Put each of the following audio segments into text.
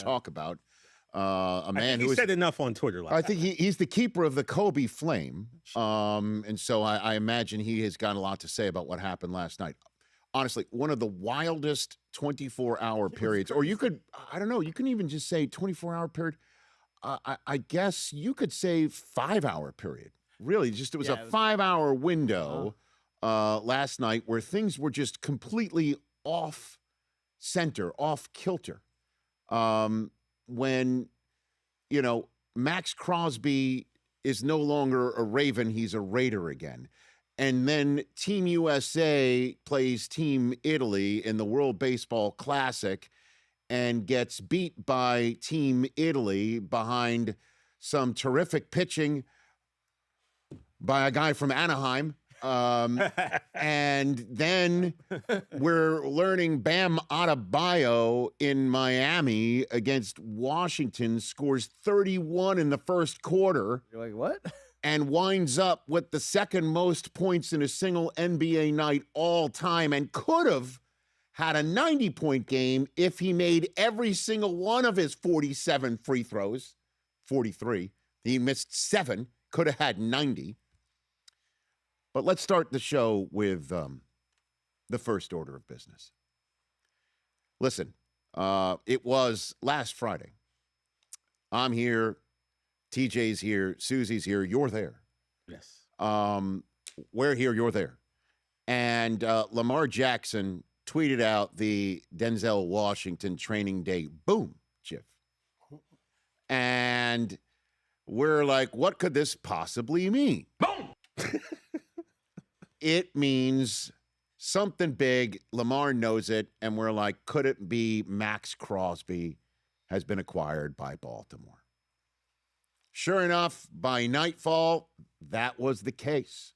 talk about. A man who said enough on Twitter last I think he's the keeper of the Kobe flame. And so I imagine he has got a lot to say about what happened last night. Honestly, one of the wildest 24-hour periods, or you could, I don't know, you can even just say 24-hour period. I guess you could say 5-hour period. Really, it was a 5-hour window last night where things were just completely off center, off kilter. When, Max Crosby is no longer a Raven, he's a Raider again. And then Team USA plays Team Italy in the World Baseball Classic and gets beat by Team Italy behind some terrific pitching by a guy from Anaheim. And then we're learning Bam Adebayo in Miami against Washington scores 31 in the first quarter. You're like, what? And winds up with the second most points in a single NBA night all time and could have had a 90-point game if he made every single one of his 47 free throws. 43. He missed 7, could have had 90. But let's start the show with the first order of business. Listen, it was last Friday. I'm here. TJ's here. Susie's here. You're there. Yes. We're here. You're there. And Lamar Jackson tweeted out the Denzel Washington training day. Boom, Jiff. And we're like, what could this possibly mean? Boom! It means something big. Lamar knows it. And we're like, could it be Max Crosby has been acquired by Baltimore? Sure enough, by nightfall, that was the case.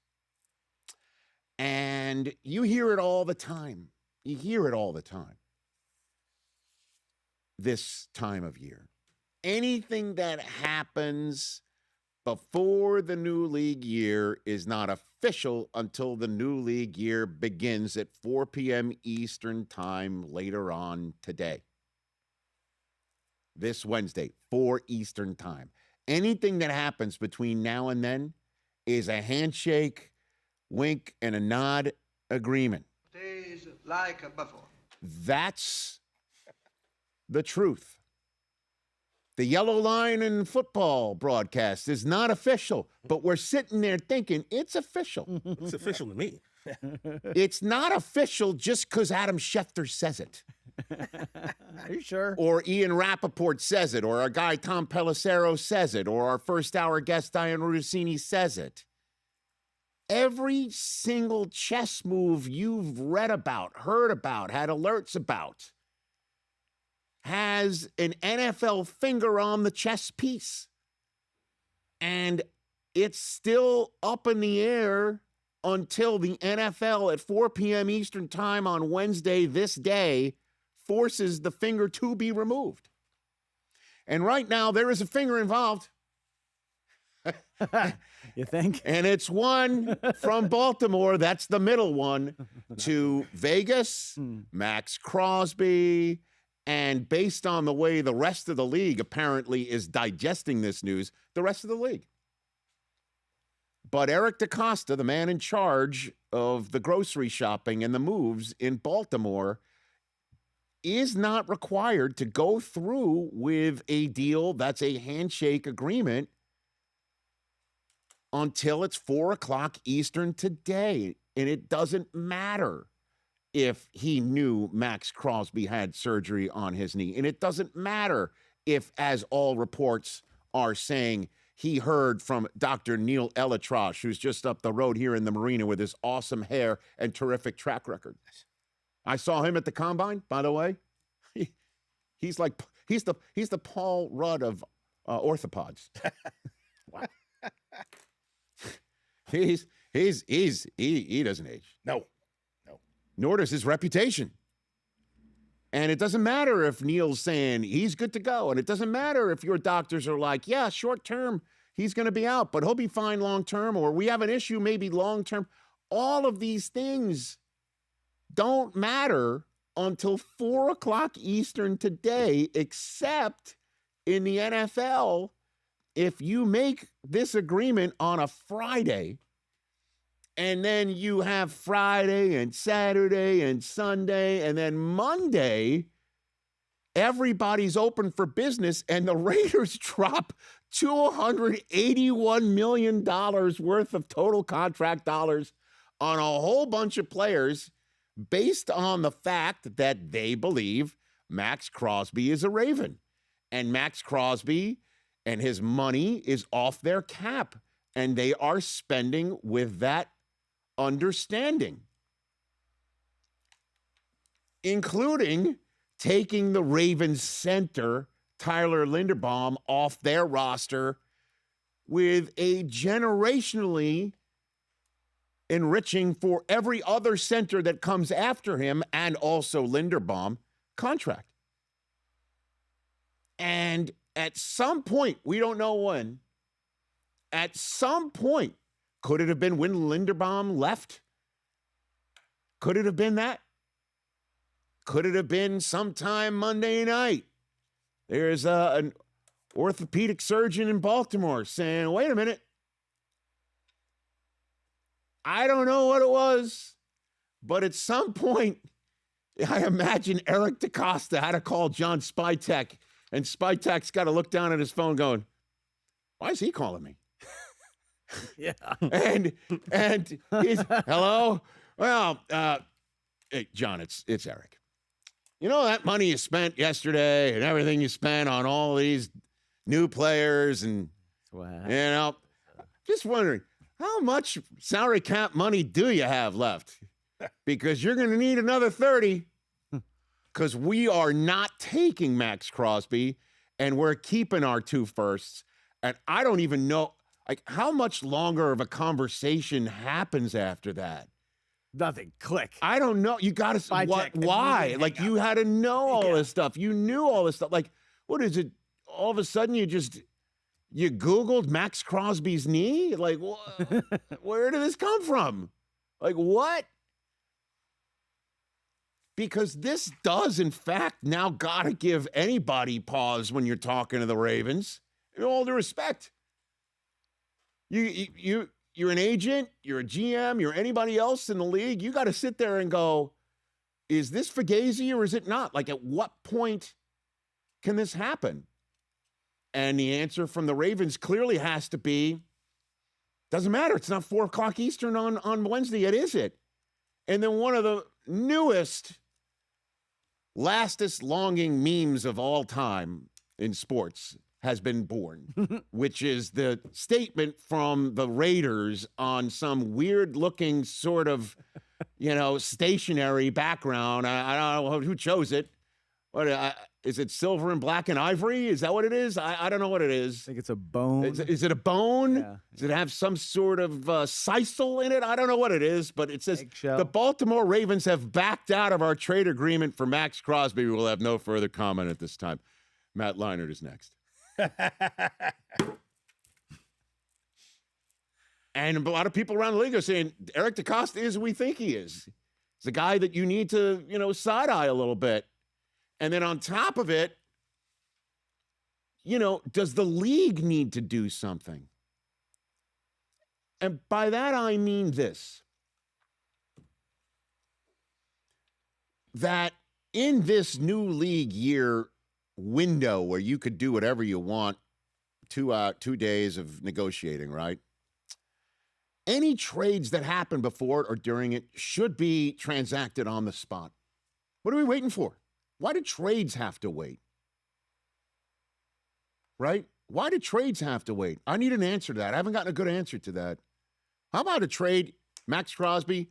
And you hear it all the time. You hear it all the time. This time of year. Anything that happens before the new league year is not official until the new league year begins at 4 p.m. Eastern time later on today. This Wednesday, 4 Eastern time. Anything that happens between now and then is a handshake, wink, and a nod agreement. Days like a buffalo. That's the truth. The yellow line in football broadcast is not official, but we're sitting there thinking it's official. It's official to me. It's not official just because Adam Schefter says it. Are you sure? Or Ian Rappaport says it, or our guy Tom Pelissero says it, or our first-hour guest Diane Russini says it. Every single chess move you've read about, heard about, had alerts about, has an NFL finger on the chess piece. And it's still up in the air until the NFL at 4 p.m. Eastern time on Wednesday this day forces the finger to be removed. And right now, there is a finger involved. You think? And it's one from Baltimore, that's the middle one, to Vegas, Max Crosby, and based on the way the rest of the league apparently is digesting this news, the rest of the league. But Eric DaCosta, the man in charge of the grocery shopping and the moves in Baltimore, is not required to go through with a deal that's a handshake agreement until it's 4 o'clock Eastern today. And it doesn't matter if he knew Max Crosby had surgery on his knee. And it doesn't matter if, as all reports are saying, he heard from Dr. Neil Elatrosh, who's just up the road here in the marina with his awesome hair and terrific track record. I saw him at the combine, by the way. He's the Paul Rudd of orthopods. Wow. He doesn't age. No. Nor does his reputation. And it doesn't matter if Neil's saying he's good to go. And it doesn't matter if your doctors are like, yeah, short term, he's going to be out, but he'll be fine long term, or we have an issue maybe long term. All of these things don't matter until 4 o'clock Eastern today, except in the NFL, if you make this agreement on a Friday, and then you have Friday and Saturday and Sunday, and then Monday, everybody's open for business, and the Raiders drop $281 million worth of total contract dollars on a whole bunch of players based on the fact that they believe Max Crosby is a Raven. And Max Crosby and his money is off their cap, and they are spending with that understanding, including taking the Ravens center, Tyler Linderbaum, off their roster with a generationally enriching for every other center that comes after him and also Linderbaum contract. And at some point, we don't know when, at some point, could it have been when Linderbaum left? Could it have been that? Could it have been sometime Monday night? There's an orthopedic surgeon in Baltimore saying, wait a minute. I don't know what it was, but at some point, I imagine Eric DeCosta had to call John Spytek, and Spytek's got to look down at his phone going, why is he calling me? Yeah. And he's, hello? Well, hey, John, it's Eric. You know that money you spent yesterday and everything you spent on all these new players and, just wondering, how much salary cap money do you have left? Because you're going to need another 30 because we are not taking Max Crosby and we're keeping our 2 firsts. And I don't even know, like, how much longer of a conversation happens after that? Nothing. Click. I don't know. You got to, why? Like, you had to know all this stuff. You knew all this stuff. Like, what is it? All of a sudden, you Googled Max Crosby's knee? Like, where did this come from? Like, what? Because this does, in fact, now got to give anybody pause when you're talking to the Ravens. In all due respect. You're an agent, you're a GM, you're anybody else in the league. You got to sit there and go, is this Fugazi or is it not? Like, at what point can this happen? And the answer from the Ravens clearly has to be, doesn't matter. It's not 4 o'clock Eastern on Wednesday yet, is it? And then one of the newest, lastest longing memes of all time in sports has been born, which is the statement from the Raiders on some weird-looking sort of, stationary background. I don't know who chose it. What is it? Silver and black and ivory? Is that what it is? I don't know what it is. I think it's a bone. Is it a bone? Yeah. Does it have some sort of sisal in it? I don't know what it is, but it says eggshell. The Baltimore Ravens have backed out of our trade agreement for Max Crosby. We will have no further comment at this time. Matt Leinart is next. And a lot of people around the league are saying Eric DeCosta is who we think he is. He's a guy that you need to, side-eye a little bit. And then on top of it, does the league need to do something? And by that, I mean this. That in this new league year window where you could do whatever you want, 2 days of negotiating, right? Any trades that happen before it or during it should be transacted on the spot. What are we waiting for? Why do trades have to wait? Right? Why do trades have to wait? I need an answer to that. I haven't gotten a good answer to that. How about a trade, Max Crosby?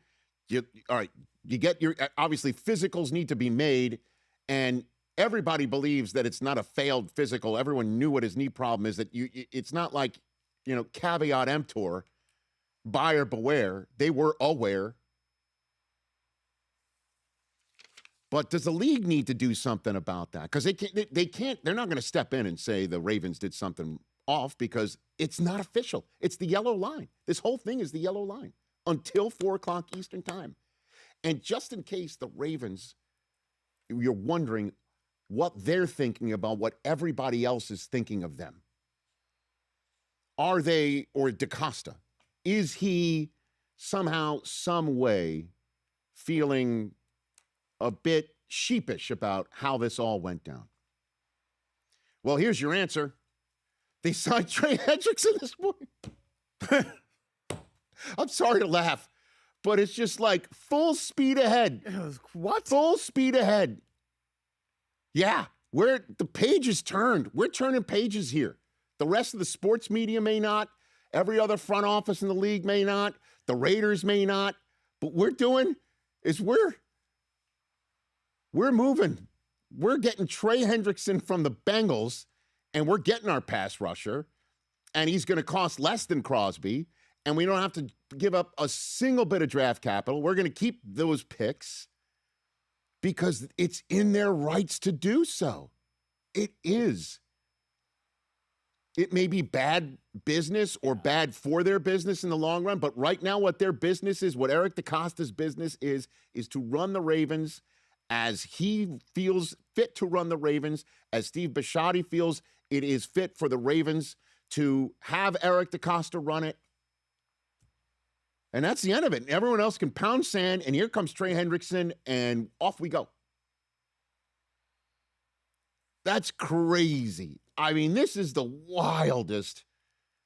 All right, you get your, obviously physicals need to be made, and everybody believes that it's not a failed physical. Everyone knew what his knee problem is, that it's not like, caveat emptor, buyer beware. They were aware. But does the league need to do something about that? Because they're not going to step in and say the Ravens did something off because it's not official. It's the yellow line. This whole thing is the yellow line until 4 o'clock Eastern time. And just in case the Ravens you're wondering what they're thinking about what everybody else is thinking of them. Are they, or DaCosta, is he somehow, some way feeling a bit sheepish about how this all went down? Well, here's your answer. They signed Trey Hendrickson this morning. I'm sorry to laugh, but it's just like full speed ahead. What? Full speed ahead. Yeah, the page is turned. We're turning pages here. The rest of the sports media may not. Every other front office in the league may not. The Raiders may not. But we're moving. We're getting Trey Hendrickson from the Bengals, and we're getting our pass rusher, and he's going to cost less than Crosby, and we don't have to give up a single bit of draft capital. We're going to keep those picks because it's in their rights to do so. It is. It may be bad business or bad for their business in the long run, but right now what their business is, what Eric DaCosta's business is to run the Ravens as he feels fit to run the Ravens, as Steve Bisciotti feels it is fit for the Ravens to have Eric DaCosta run it. And that's the end of it. Everyone else can pound sand, and here comes Trey Hendrickson, and off we go. That's crazy. I mean, this is the wildest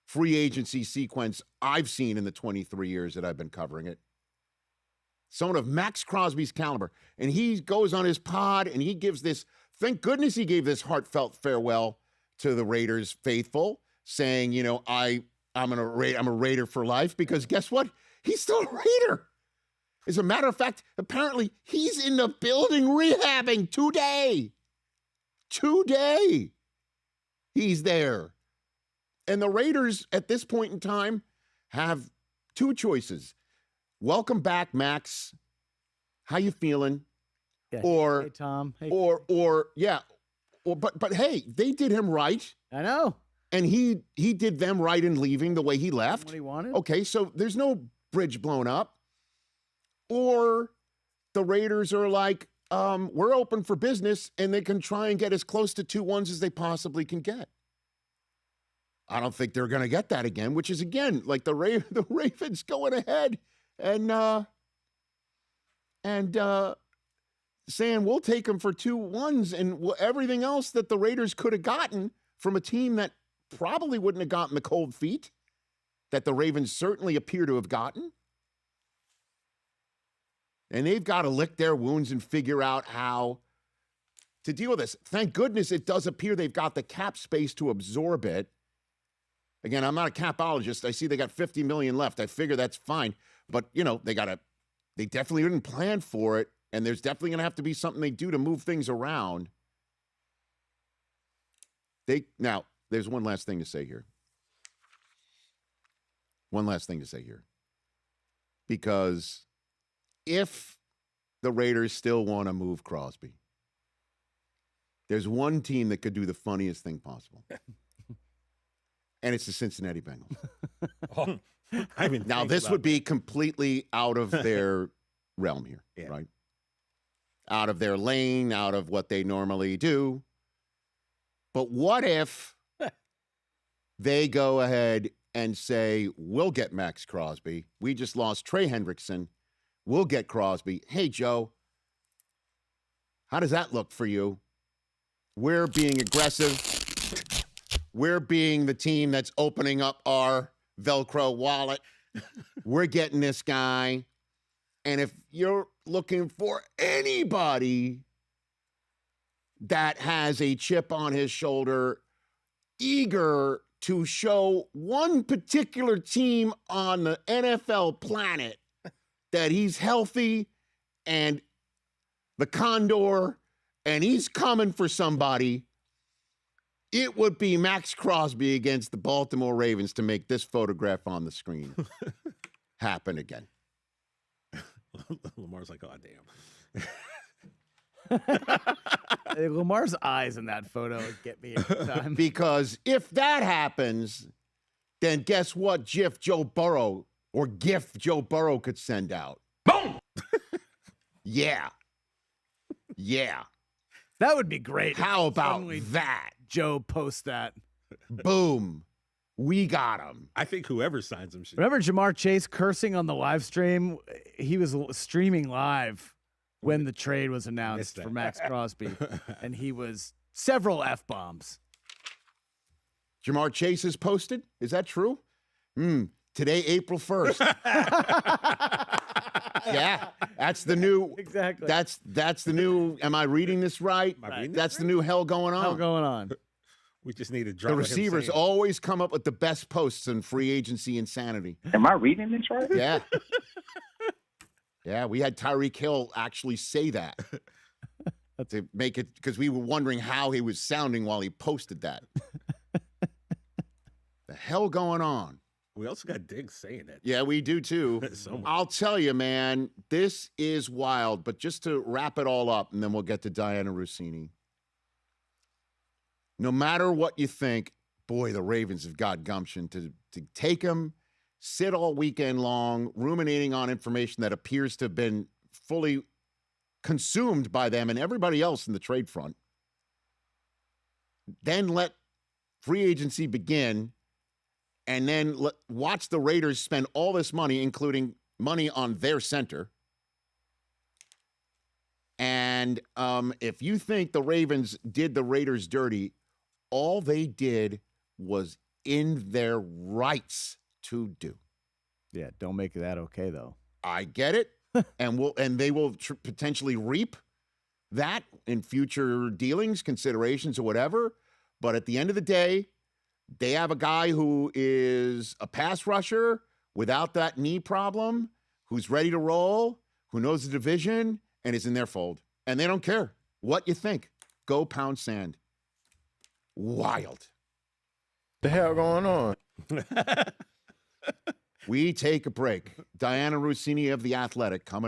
free agency sequence I've seen in the 23 years that I've been covering it. Someone of Max Crosby's caliber. And he goes on his pod and he gives this, thank goodness he gave this heartfelt farewell to the Raiders faithful, saying, you know, I'm a Raider for life, because guess what? He's still a Raider. As a matter of fact, apparently he's in the building rehabbing today. Today. He's there. And the Raiders at this point in time have two choices. Welcome back, Max. How you feeling? Yeah. Or hey, Tom. Hey. But hey, they did him right. I know. And he did them right in leaving the way he left. What he wanted. Okay, so there's no bridge blown up. Or the Raiders are like, we're open for business, and they can try and get as close to 2-1s as they possibly can get. I don't think they're going to get that again, which is, again, like the Ravens going ahead and saying we'll take them for 2-1s, and everything else that the Raiders could have gotten from a team that probably wouldn't have gotten the cold feet that the Ravens certainly appear to have gotten. And they've got to lick their wounds and figure out how to deal with this. Thank goodness it does appear they've got the cap space to absorb it. Again, I'm not a capologist. I see they got $50 million left. I figure that's fine. But, you know, they definitely didn't plan for it. And there's definitely going to have to be something they do to move things around. Now, there's one last thing to say here. Because if the Raiders still want to move Crosby, there's one team that could do the funniest thing possible. And it's the Cincinnati Bengals. Now, this would be completely out of their realm here, right? Out of their lane, out of what they normally do. But what if they go ahead and say, we'll get Max Crosby. We just lost Trey Hendrickson. We'll get Crosby. Hey, Joe, how does that look for you? We're being aggressive. We're being the team that's opening up our Velcro wallet. We're getting this guy. And if you're looking for anybody that has a chip on his shoulder, eager to show one particular team on the NFL planet that he's healthy and the Condor and he's coming for somebody, it would be Max Crosby against the Baltimore Ravens to make this photograph on the screen happen again. Lamar's like, oh, damn. Lamar's eyes in that photo get me every time. Because if that happens, then guess what GIF Joe Burrow could send out? Boom! Yeah. Yeah. That would be great. How about Suddenly that? Joe post that. Boom. We got him. I think whoever signs him should. Remember Jamar Chase cursing on the live stream? He was streaming live when the trade was announced that. for Max Crosby, and he was several F-bombs. Jamar Chase is posted. Is that true? Today, April 1st. Yeah, that's the new. Exactly. That's the new. Am I reading this right? Am I reading this That's the new hell going on. Hell going on. We just need to drop The receivers always come up with the best posts in free agency insanity. Am I reading this right? Yeah. Yeah, we had Tyreek Hill actually say that to make it, because we were wondering how he was sounding while he posted that. The hell going on? We also got Diggs saying it. Yeah, we do too. So much. I'll tell you, man, this is wild. But just to wrap it all up, and then we'll get to Diana Rossini. No matter what you think, boy, the Ravens have got gumption to take him, sit all weekend long, ruminating on information that appears to have been fully consumed by them and everybody else in the trade front. Then let free agency begin, and then watch the Raiders spend all this money, including money on their center. And if you think the Ravens did the Raiders dirty, all they did was in their rights to do. Yeah, don't make that okay, though. I get it. and they will potentially reap that in future dealings, considerations, or whatever. But at the end of the day, they have a guy who is a pass rusher without that knee problem, who's ready to roll, who knows the division, and is in their fold. And they don't care what you think. Go pound sand. Wild. The hell going on? We take a break. Diana Rossini of The Athletic coming.